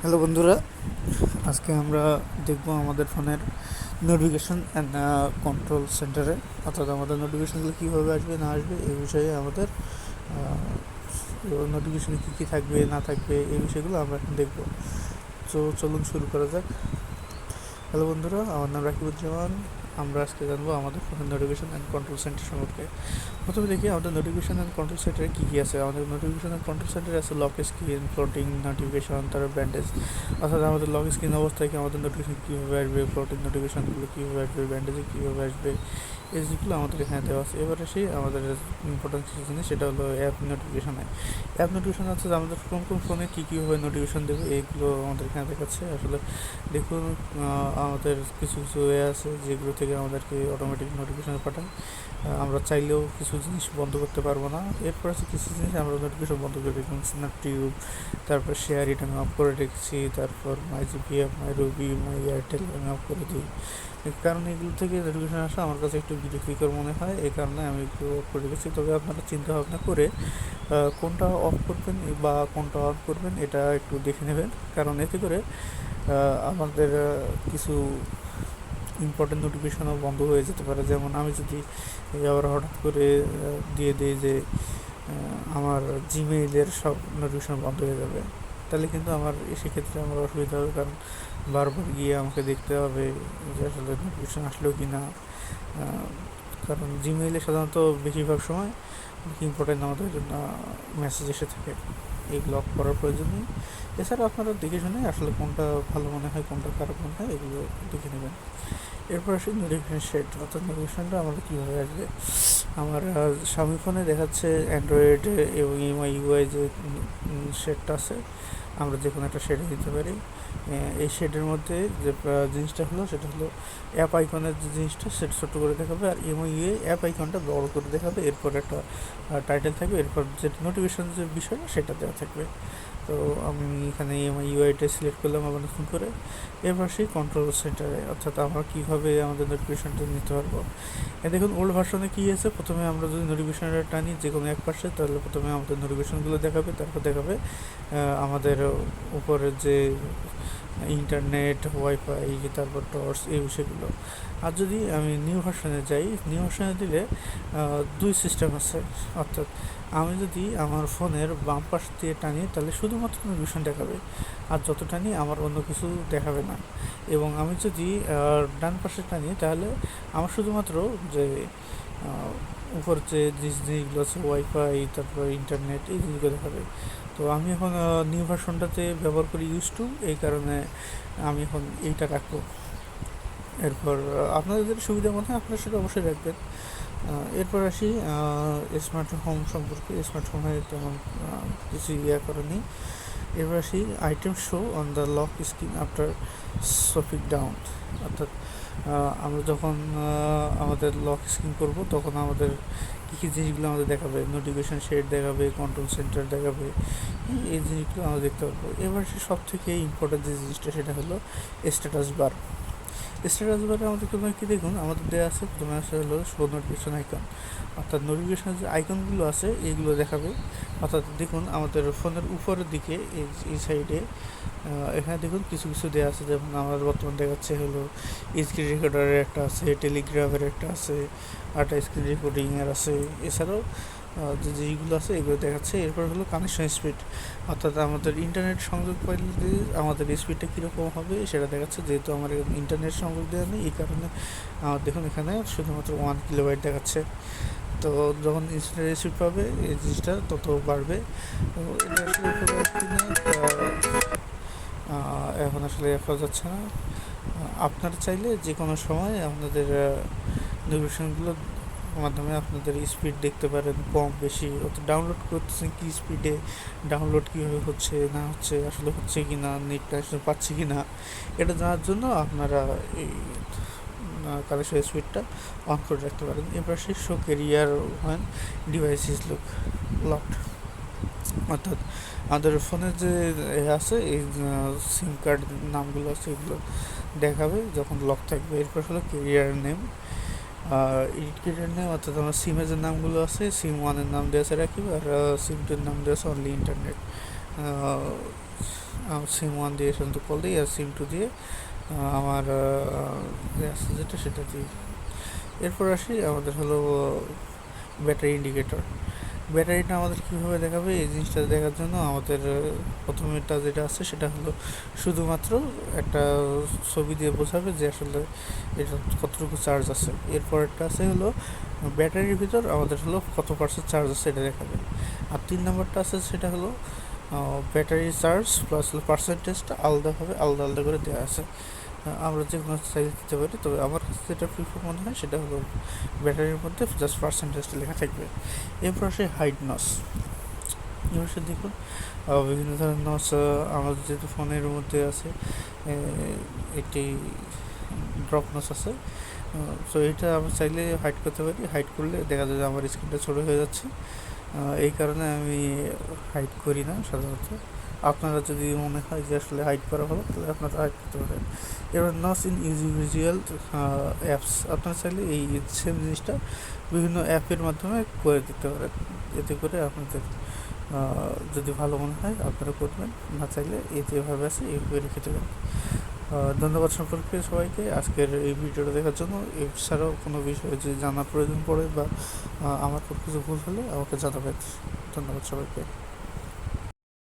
Hello বন্ধুরা, আজকে আমরা দেখব আমাদের ফোনের নোটিফিকেশন অ্যান্ড কন্ট্রোল সেন্টারে, অর্থাৎ আমাদের নোটিফিকেশনগুলো কীভাবে আসবে না আসবে এই বিষয়ে আমাদের নোটিফিকেশনে কী কী থাকবে না থাকবে এই বিষয়গুলো আমরা এখন দেখব। তো চলুন শুরু করা যাক। হ্যালো বন্ধুরা, আমার নাম রাকিবুজ্জামান। আমরা আজকে জানবো আমাদের ফোনের নোটিফিকেশন অ্যান্ড কন্ট্রোল সেন্টার সম্পর্কে। প্রথমে দেখি আমাদের নোটিফিকেশন অ্যান্ড কন্ট্রোল সেন্টারে কী কী আছে। আমাদের নোটিফিকেশন অ্যান্ড কন্ট্রোল সেন্টারে আছে লক স্ক্রিন, ফ্লোটিং নোটিফিকেশন, তারপর ব্যান্ডেজ। অর্থাৎ আমাদের লক স্ক্রিন অবস্থায় কি আমাদের নোটিফিকেশন কীভাবে আসবে, ফ্লোটিং নোটিফিকেশনগুলো কীভাবে আসবে, ব্যান্ডেজে কীভাবে আসবে, এই জিনিসগুলো আমাদের এখানে দেওয়া আছে। এবারে সেই আমাদের ইম্পর্টেন্ট কিছু জিনিস, সেটা হলো অ্যাপ নোটিফিকেশনে। অ্যাপ নোটিফিকেশন হচ্ছে যে আমাদের কোন কোন ফোনে কী কীভাবে নোটিফিকেশন দেবে এইগুলো আমাদের এখানে দেখাচ্ছে। আসলে দেখুন, আমাদের কিছু কিছু এ আছে যেগুলো থেকে আমাদেরকে অটোমেটিক নোটিফিকেশন পাঠায়। আমরা চাইলেও কিছু জিনিস বন্ধ করতে পারবো না। এরপর আছে কিছু জিনিস আমরা নোটিফিকেশন বন্ধ করে রেখেছি, স্ন্যাপ টিউব, তারপর শেয়ার এটা আমি অফ করে রেখেছি, তারপর মাই জিপিএফ, মাই রবি, মাই এয়ারটেল আমি অফ করে দিই। এই কারণে এগুলো থেকে নোটিফিকেশন আসা আমার কাছে একটু বিরক্তিকর মনে হয়, এই কারণে আমি একটু অফ করে রেখেছি। তবে আপনারা চিন্তা ভাবনা করে কোনটা অফ করবেন বা কোনটা অন করবেন এটা একটু দেখে নেবেন, কারণ এতে করে আমাদের কিছু ইম্পর্টেন্ট নোটিফিকেশনও বন্ধ হয়ে যেতে পারে। যেমন আমি যদি আবার হঠাৎ করে দিয়ে দিই যে আমার জিমেইলের সব নোটিফিকেশন বন্ধ হয়ে যাবে, তাহলে কিন্তু আমার সেক্ষেত্রে আমার অসুবিধা হবে, কারণ বারবার গিয়ে আমাকে দেখতে হবে যে আসলে নোটিফিকেশন আসলো কি না। কারণ জিমেইলে সাধারণত বেশিরভাগ সময় ইম্পর্টেন্ট আমাদের মেসেজ এসে থাকে, এই ব্লক করার প্রয়োজন নেই। এছাড়া আপনারা দেখে শুনে আসলে কোনটা ভালো মনে হয়, কোনটা খারাপ মনে হয়, এগুলো দেখে নেবেন। এরপর আসি নোটিফিকেশন সেট, অর্থাৎ নোটিফিকেশনটা আমাদের কীভাবে আসবে। আমার স্বামী ফোনে দেখাচ্ছে অ্যান্ড্রয়েড এবং এমআই ইউআই যে শেডটা আছে, আমরা যে কোনো একটা শেডে দিতে পারি। এই শেডের মধ্যে যে জিনিসটা হলো সেটা হলো অ্যাপ আইকনের যে জিনিসটা সেটা ছোটো করে দেখাবে, আর এমআই অ্যাপ আইকনটা বড় করে দেখাবে। এরপর একটা টাইটেল থাকবে, এরপর যে নোটিফিকেশন যে বিষয়টা সেটা দেওয়া থাকবে। তো আমি এখানে এমআই ইউআইটা সিলেক্ট করলাম আবার নতুন করে। এরপর সেই কন্ট্রোল সেন্টারে, অর্থাৎ আমরা কীভাবে আমাদের নোটিফিকেশানটা নিতে পারবো। দেখুন, ওল্ড ভার্সনে কী আছে, প্রথমে আমরা যদি নোটিফিকেশানটা টানি যে কোনো এক পাশে, তাহলে প্রথমে আমাদের নোটিফিকেশানগুলো দেখাবে, তারপর দেখাবে আমাদের উপরের যে ইন্টারনেট, ওয়াইফাই, তারপর টর্চ, এই বিষয়গুলো। আর যদি আমি নিউ ভার্সনে যাই, নিউ ভার্সনে দিলে দুই সিস্টেম আছে। অর্থাৎ আমি যদি আমার ফোনের বাম পাশ দিয়ে টানি তাহলে শুধুমাত্র নোটিফিকেশন দেখাবে, আর যত টানি আমার অন্য কিছু দেখাবে না। এবং আমি যদি ডান পাশে টানি তাহলে আমার শুধুমাত্র যে উপর যে জিনিসগুলো আছে, ওয়াইফাই, তারপর ইন্টারনেট, এই জিনিসগুলো দেখাবে। তো আমি এখন নিউ ভার্সনটাতে ব্যবহার করি ইউজ টু, এই কারণে আমি এখন এইটা রাখবো। এরপর আপনাদের সুবিধা মনে হয় আপনারা সেটা অবশ্যই রাখবেন। এরপর আসি স্মার্ট হোম সম্পর্কে। স্মার্ট হোমে তেমন কিছু করেনি। এবার আসি item show on the lock screen after swiping down, অর্থাৎ আমরা যখন আমাদের লক স্ক্রিন করব তখন আমাদের কী কী জিনিসগুলো আমাদের দেখাবে, নোটিফিকেশান শেড দেখাবে, কন্ট্রোল সেন্টার দেখাবে, এই জিনিসগুলো আমরা দেখতে পারবো। এবার সব থেকে ইম্পর্টেন্ট যে জিনিসটা সেটা হলো স্ট্যাটাস বার। স্ট্যাটাস বারে আমাদের প্রথমে কী দেখুন, আমাদের দেওয়া আছে, প্রথমে আছে হলো শো নোটিফিকেশন আইকন, অর্থাৎ নোটিফিকেশনের যে আইকনগুলো আছে এইগুলো দেখাবে। অর্থাৎ দেখুন আমাদের ফোনের উপরের দিকে এই সাইডে এখানে দেখুন কিছু কিছু দেওয়া আছে, যেমন আমার বর্তমান দেখাচ্ছে হলো স্ক্রিন রেকর্ডারের একটা আছে, টেলিগ্রাফের একটা আছে, আরটা স্ক্রিন রেকর্ডিংয়ের আছে। এছাড়াও যে যেগুলো আছে এগুলো দেখাচ্ছে। এরপর হলো কানেকশন স্পিড, অর্থাৎ আমাদের ইন্টারনেট সংযোগ পাইলে আমাদের স্পিডটা কীরকম হবে সেটা দেখাচ্ছে। যেহেতু আমার ইন্টারনেট সংযোগ দেওয়া নেই, এই কারণে দেখুন এখানে শুধুমাত্র 1 কিলোবাইট দেখাচ্ছে। তো যখন ইন্টারনেট স্পিড পাবে এই জিনিসটা তত বাড়বে। তো এটা আসলে এখন আসলে দেখা যাচ্ছে না। আপনারা চাইলে যে কোনো সময় আপনাদের নোটিফিকেশনগুলো মাধ্যমে আপনাদের স্পিড দেখতে পারেন, কম বেশি, অর্থাৎ ডাউনলোড করতেছেন কী স্পিডে, ডাউনলোড কীভাবে হচ্ছে না হচ্ছে, আসলে হচ্ছে কি না, নেটটা আসলে পাচ্ছে কি না, এটা জানার জন্য আপনারা এই কানেকশন স্পিডটা অন করে রাখতে পারেন। এবার সেই show career one device is locked, অর্থাৎ আমাদের ফোনের যে আছে এই সিম কার্ড নামগুলো আছে এগুলো দেখাবে যখন লক থাকবে। এরপর হলো ক্যারিয়ার নেম, ক্যারিয়ার নেম অর্থাৎ আমার সিমের যে নামগুলো আছে, সিম ওয়ানের নাম দেওয়া আছে রাখি, আর সিম টুর নাম দেওয়া আছে অনলি ইন্টারনেট। সিম 1 দিয়ে সাধারণত কল দিই, আর সিম 2 দিয়ে আমার আছে যেটা সেটা দিই। এরপর আসি আমাদের হলো ব্যাটারি ইন্ডিকেটর। ব্যাটারিটা আমাদের কীভাবে দেখাবে, এই জিনিসটা দেখার জন্য আমাদের প্রথমেরটা যেটা আছে সেটা হলো শুধুমাত্র একটা ছবি দিয়ে বোঝাবে যে আসলে এটা কতটুকু চার্জ আছে। এরপরেরটা আছে হলো ব্যাটারির ভিতর আমাদের হলো কত পার্সেন্ট চার্জ আছে এটা দেখাবে। আর 3 নম্বরটা আছে সেটা হলো ব্যাটারি চার্জ প্লাস হলো পার্সেন্টেজটা আলাদাভাবে আলাদা আলাদা করে দেওয়া আছে। আমরা যে কোনো সাইজ দিতে পারি, তবে আমার কাছে যেটা প্রিফার মনে হয় সেটা হলো ব্যাটারির মধ্যে জাস্ট পার্সেন্টেজটা লেখা থাকবে। এরপর আসে হাইড নস। এবার দেখুন বিভিন্ন ধরনের নস আমাদের যেহেতু ফোনের মধ্যে আছে, একটি ড্রপ নস আছে। সো এটা আমি চাইলে হাইড করতে পারি। হাইড করলে দেখা যায় যে আমার স্ক্রিনটা ছোটো হয়ে যাচ্ছে, এই কারণে আমি হাইড করি না সাধারণত। আপনারা যদি মনে হয় যে আসলে হাইড করা ভালো, তাহলে আপনারা হাইড করতে পারেন। এবার নস ইন ইন্ডিভিজুয়াল অ্যাপস, আপনারা চাইলে এই সেম জিনিসটা বিভিন্ন অ্যাপের মাধ্যমে করে দিতে পারেন। এতে করে আপনাদের যদি ভালো মনে হয় আপনারা করবেন, না চাইলে এই যেভাবে আছে এইভাবে রেখে দেবেন। ধন্যবাদ সম্পর্কে সবাইকে আজকের এই ভিডিওটা দেখার জন্য। এছাড়াও কোনো বিষয়ে যদি জানার প্রয়োজন পড়ে বা আমার কোনো কিছু ভুল হলে আমাকে জানাবেন। ধন্যবাদ সবাইকে।